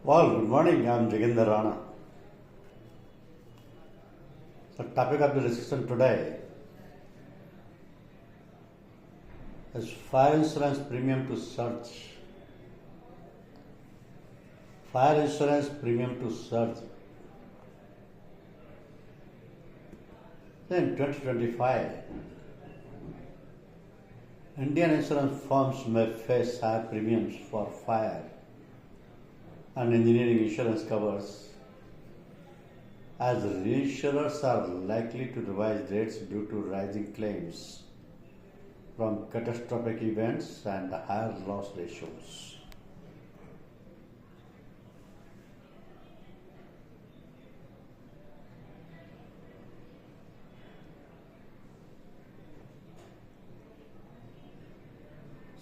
Well, good morning. I'm Jagender Rana. The topic of the discussion today is fire insurance premium to surge. Fire insurance premium to surge. In 2025, Indian insurance firms may face higher premiums for fire and engineering insurance covers as reinsurers are likely to revise rates due to rising claims from catastrophic events and higher loss ratios.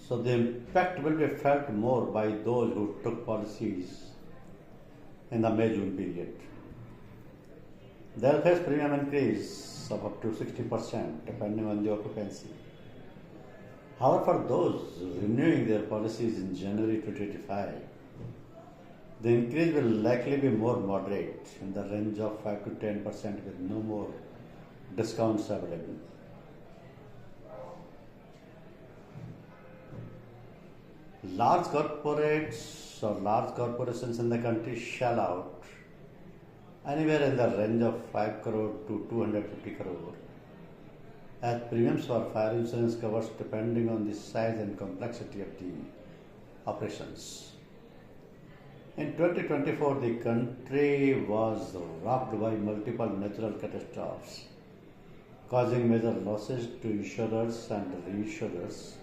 So the impact will be felt more by those who took policies in the May-June period. They'll face premium increase of up to 60% depending on the occupancy. However, for those renewing their policies in January 2025, the increase will likely be more moderate in the range of 5 to 10% with no more discounts available. Large corporates or large corporations in the country shell out anywhere in the range of 5 crore to 250 crore as premiums for fire insurance covers depending on the size and complexity of the operations. In 2024, the country was rocked by multiple natural catastrophes, causing major losses to insurers and reinsurers,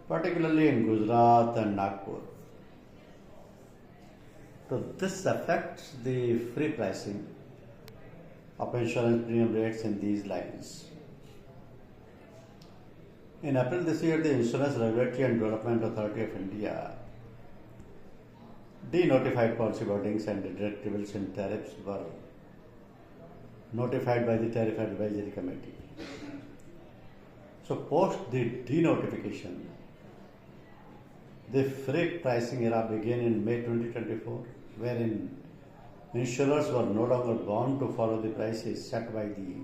particularly in Gujarat and Nagpur. So this affects the free pricing of insurance premium rates in these lines. In April this year, the Insurance Regulatory and Development Authority of India de-notified policy wordings and deductibles in tariffs were notified by the Tariff Advisory Committee. So post the de-notification, the free pricing era began in May 2024, wherein insurers were no longer bound to follow the prices set by the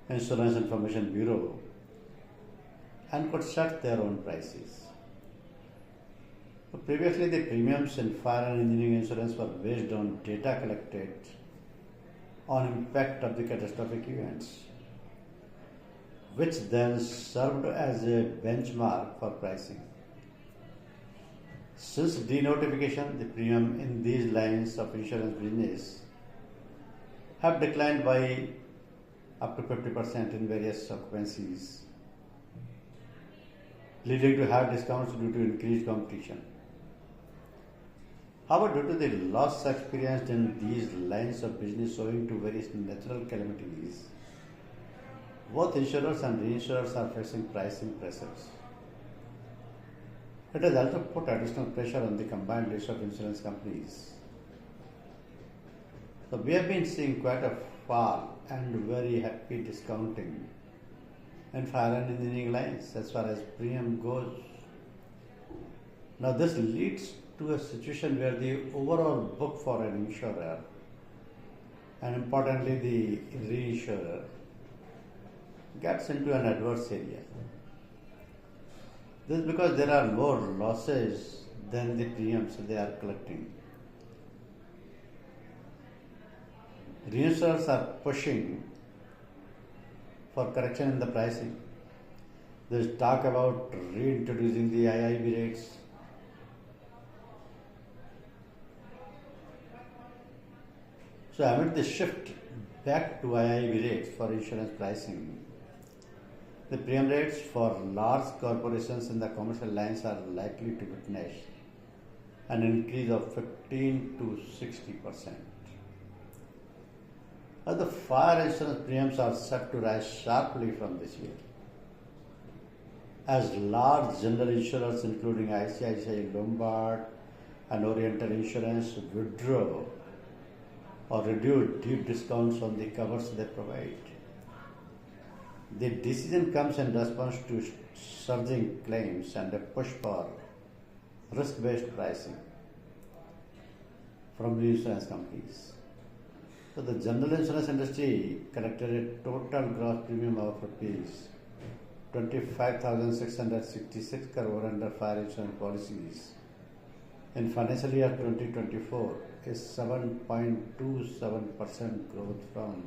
Insurance Information Bureau and could set their own prices. So previously, the premiums in fire and engineering insurance were based on data collected on impact of the catastrophic events, which then served as a benchmark for pricing. Since denotification, the premium in these lines of insurance business have declined by up to 50% in various occupancies, leading to higher discounts due to increased competition. However, due to the loss experienced in these lines of business owing to various natural calamities, both insurers and reinsurers are facing pricing pressures. It has also put additional pressure on the combined ratio of insurance companies. So we have been seeing quite a fall and very happy discounting in fire and engineering lines as far as premium goes. Now this leads to a situation where the overall book for an insurer and importantly the reinsurer gets into an adverse area. This is because there are more losses than the premiums they are collecting. Reinsurers are pushing for correction in the pricing. There's talk about reintroducing the IIB rates. So amid the shift back to IIB rates for insurance pricing, the premium rates for large corporations in the commercial lines are likely to witness an increase of 15 to 60%. As the fire insurance premiums are set to rise sharply from this year, as large general insurers including ICICI Lombard and Oriental Insurance withdraw or reduce deep discounts on the covers they provide. The decision comes in response to surging claims and a push for risk-based pricing. from the insurance companies. So the general insurance industry collected a total gross premium of rupees 25,666 crore under fire insurance policies in financial year 2024 is 7.27% growth from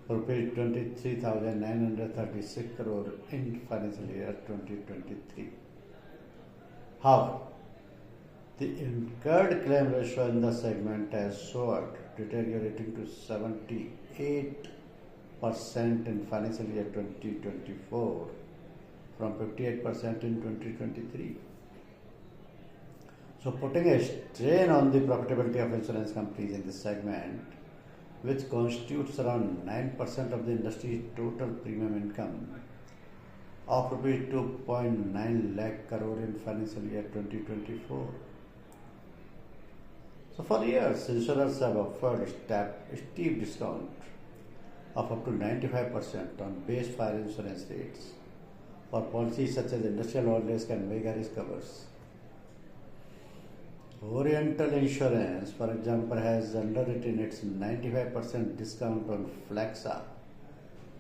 rupees 23,936 crore in financial year 2023. However, the incurred claim ratio in the segment has soared, deteriorating to 78% in financial year 2024 from 58% in 2023. So putting a strain on the profitability of insurance companies in this segment, which constitutes around 9% of the industry's total premium income of rupees 2.9 lakh crore in financial year 2024. So for years, insurers have offered steep discount of up to 95% on base fire insurance rates for policies such as industrial oil risk and mega risk covers. Oriental Insurance, for example, has underwritten its 95% discount on FLAXA,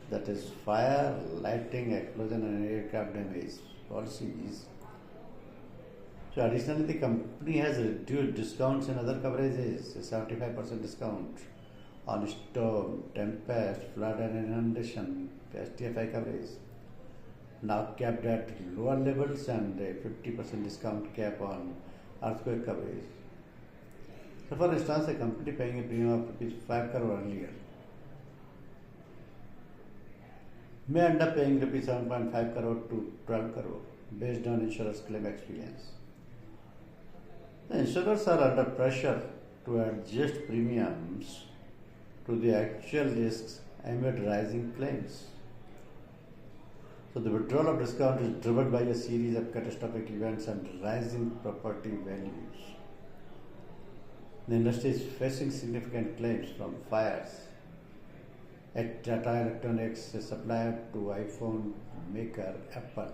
that is fire, lighting, explosion and aircraft damage policies. So additionally, the company has reduced discounts in other coverages, a 75% discount on storm, tempest, flood and inundation, STFI coverage, now capped at lower levels, and a 50% discount cap on earthquake coverage. So for instance, a company paying a premium of rupees 5 crore earlier may end up paying rupees 7.5 crore to 12 crore based on insurer's claim experience. The insurers are under pressure to adjust premiums to the actual risks amid rising claims. So the withdrawal of discount is driven by a series of catastrophic events and rising property values. The industry is facing significant claims from fires at Tata Electronics, a supplier to iPhone maker Apple,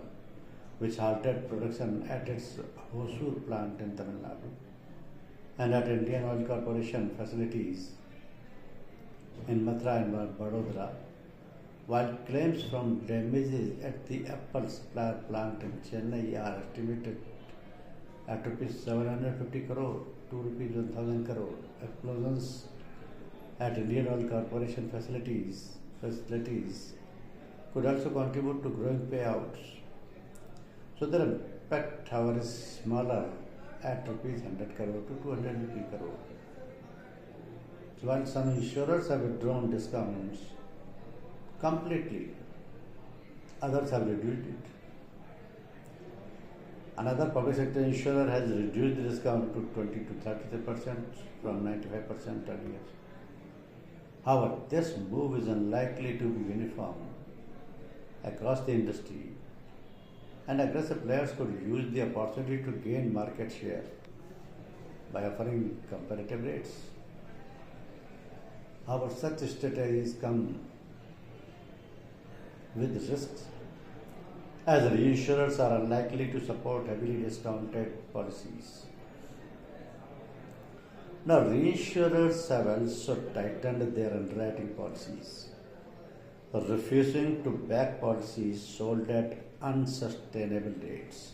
which halted production at its Hosur plant in Tamil Nadu, and at Indian Oil Corporation facilities in Mathura and Vadodara, while claims from damages at the Apple supplier plant in Chennai are estimated at rupees 750 crore to rupees 1000 crore. Explosions at Indian Oil Corporation facilities could also contribute to growing payouts. So their impact, however, is smaller at rupees 100 crore to 250 crore. So while some insurers have withdrawn discounts completely, others have reduced it. Another public sector insurer has reduced the discount to 20 to 33% from 95% earlier. However, this move is unlikely to be uniform across the industry, and aggressive players could use the opportunity to gain market share by offering competitive rates. However, such strategies come with risks, as reinsurers are unlikely to support heavily discounted policies. Now, reinsurers have also tightened their underwriting policies, refusing to back policies sold at unsustainable rates.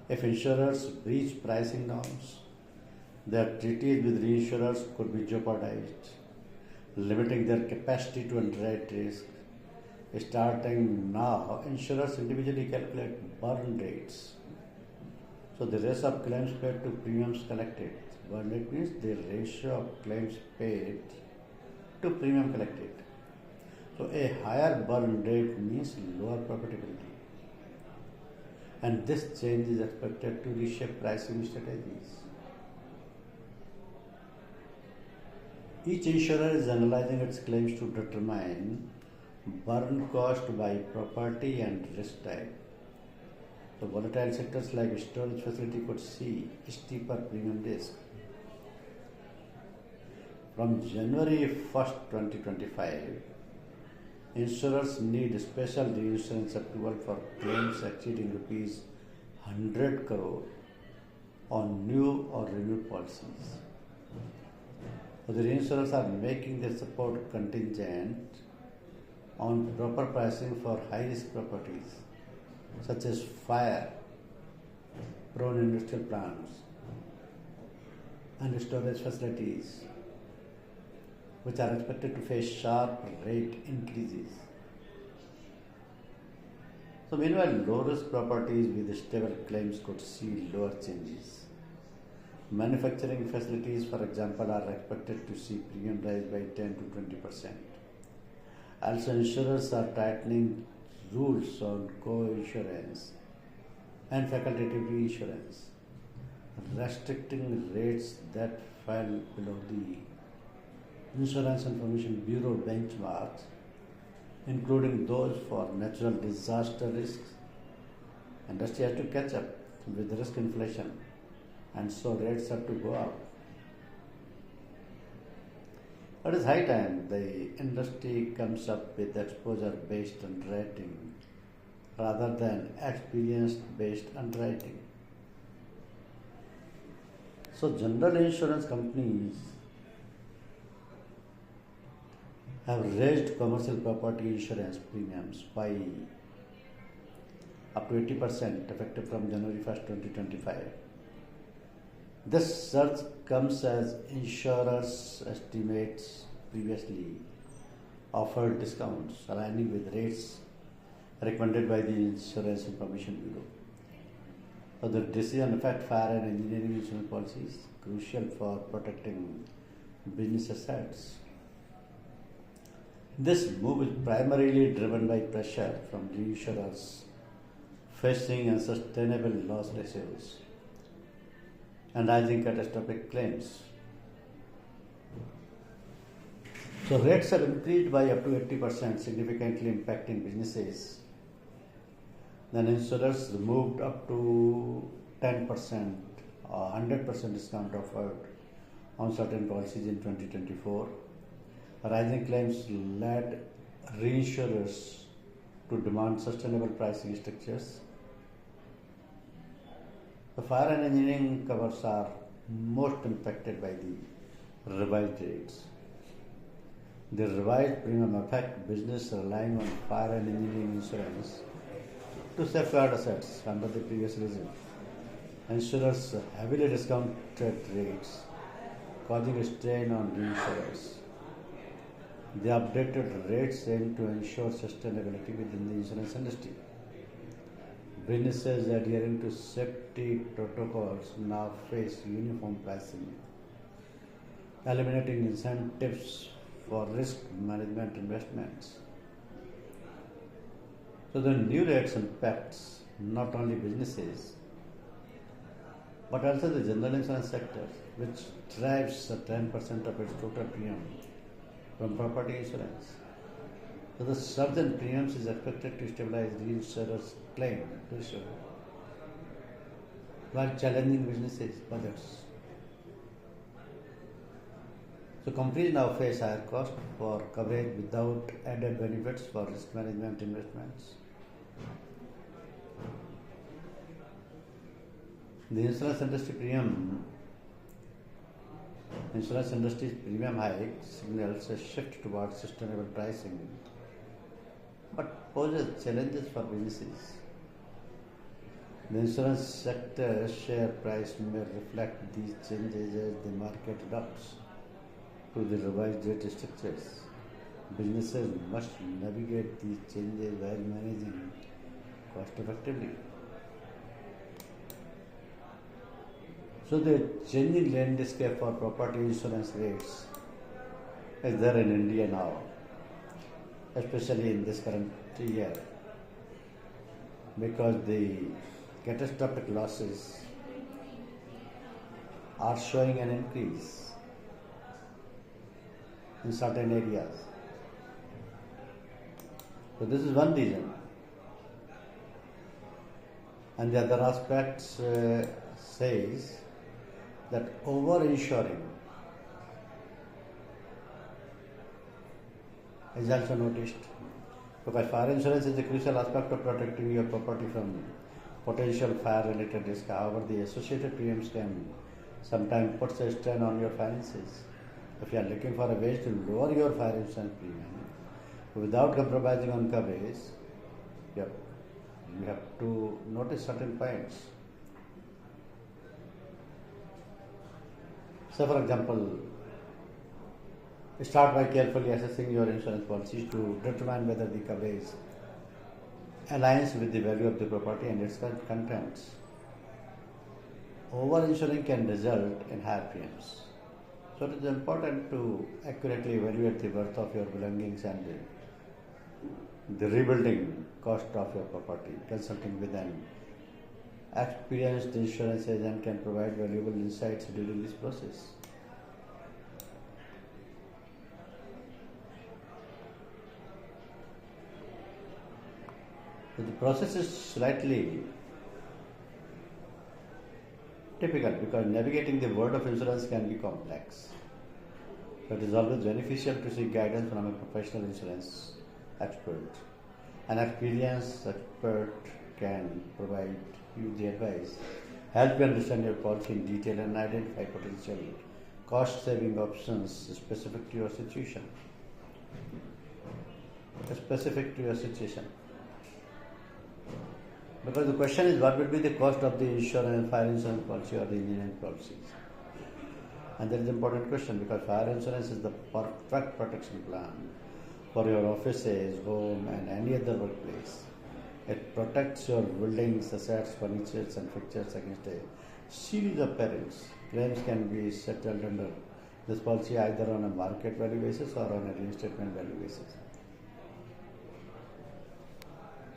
If insurers breach pricing norms, their treaties with reinsurers could be jeopardized, limiting their capacity to underwrite risk. Starting now, insurers individually calculate burn rates. So the ratio of claims paid to premiums collected. Burn rate means the ratio of claims paid to premium collected. So a higher burn rate means lower profitability. And this change is expected to reshape pricing strategies. Each insurer is analyzing its claims to determine burn cost by property and risk type. So volatile sectors like storage facility could see steeper premium risk. From January 1st, 2025, insurers need special reinsurance approval for claims exceeding rupees 100 crore on new or renewed policies. So the reinsurers are making their support contingent on proper pricing for high-risk properties such as fire, prone industrial plants, and storage facilities, which are expected to face sharp rate increases. So meanwhile, low-risk properties with stable claims could see lower changes. Manufacturing facilities, for example, are expected to see premium rise by 10 to 20%. Also, insurers are tightening rules on co-insurance and facultative reinsurance, restricting rates that fell below the Insurance Information Bureau benchmarks, including those for natural disaster risks. Industry has to catch up with risk inflation, and so rates have to go up. It is high time the industry comes up with exposure-based underwriting rather than experience-based underwriting. So general insurance companies have raised commercial property insurance premiums by up to 80% effective from January 1st, 2025. This surge comes as insurers estimates previously offered discounts aligning with rates recommended by the Insurance Information Bureau. So the decision affects fire and engineering insurance policies, crucial for protecting business assets. This move is primarily driven by pressure from reinsurers facing unsustainable loss ratios and rising catastrophic claims. So rates have increased by up to 80%, significantly impacting businesses. Then insurers moved up to 10% or 100% discount offered on certain policies in 2024. Rising claims led reinsurers to demand sustainable pricing structures. The fire and engineering covers are most impacted by the revised rates. The revised premium affect business relying on fire and engineering insurance to safeguard assets under the previous regime. Insurers heavily discounted rates, causing a strain on reinsurers. The updated rates aim to ensure sustainability within the insurance industry. Businesses adhering to safety protocols now face uniform pricing, eliminating incentives for risk management investments. So the new rates impacts not only businesses but also the general insurance sector, which drives 10% of its total premium from property insurance. So the surge in premiums is expected to stabilize reinsurers' claim ratio while challenging businesses' budgets. So companies now face higher cost for coverage without added benefits for risk management investments. The insurance industry's premium hike signals a shift towards sustainable pricing, but poses challenges for businesses. The insurance sector share price may reflect these changes as the market adapts to the revised rate structures. Businesses must navigate these changes while managing cost effectively. So the changing landscape for property insurance rates is there in India now, especially in this current year, because the catastrophic losses are showing an increase in certain areas. So this is one reason. And the other aspect says that over-insuring is also noticed, because fire insurance is a crucial aspect of protecting your property from potential fire-related risk. However, the associated premiums can sometimes put a strain on your finances. If you are looking for a way to lower your fire insurance premium without compromising on coverage, you have to notice certain points. So, for example, start by carefully assessing your insurance policies to determine whether the coverage aligns with the value of the property and its contents. Over-insuring can result in higher premiums. So it is important to accurately evaluate the worth of your belongings and the rebuilding cost of your property. Consulting with an experienced insurance agent can provide valuable insights during this process. So the process is slightly typical because navigating the world of insurance can be complex. So it is always beneficial to seek guidance from a professional insurance expert. An experienced expert can provide you the advice, help you understand your policy in detail, and identify potential cost-saving options specific to your situation. Because the question is, what will be the cost of the insurance, fire insurance policy or the engineering policies? And that is an important question because fire insurance is the perfect protection plan for your offices, home, and any other workplace. It protects your buildings, assets, furniture, and fixtures against a series of perils. Claims can be settled under this policy either on a market value basis or on a reinstatement value basis.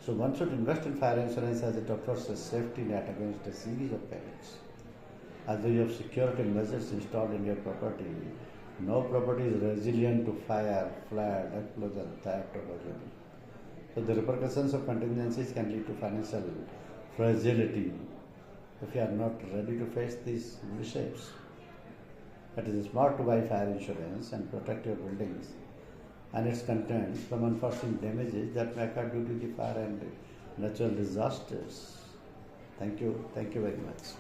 So one should invest in fire insurance as it offers a safety net against a series of perils. Although you have security measures installed in your property, no property is resilient to fire, flood, explosion, theft, or burglary. So the repercussions of contingencies can lead to financial fragility if you are not ready to face these mishaps. It is smart to buy fire insurance and protect your buildings and its contents from unforeseen damages that may occur due to the fire and natural disasters. Thank you very much.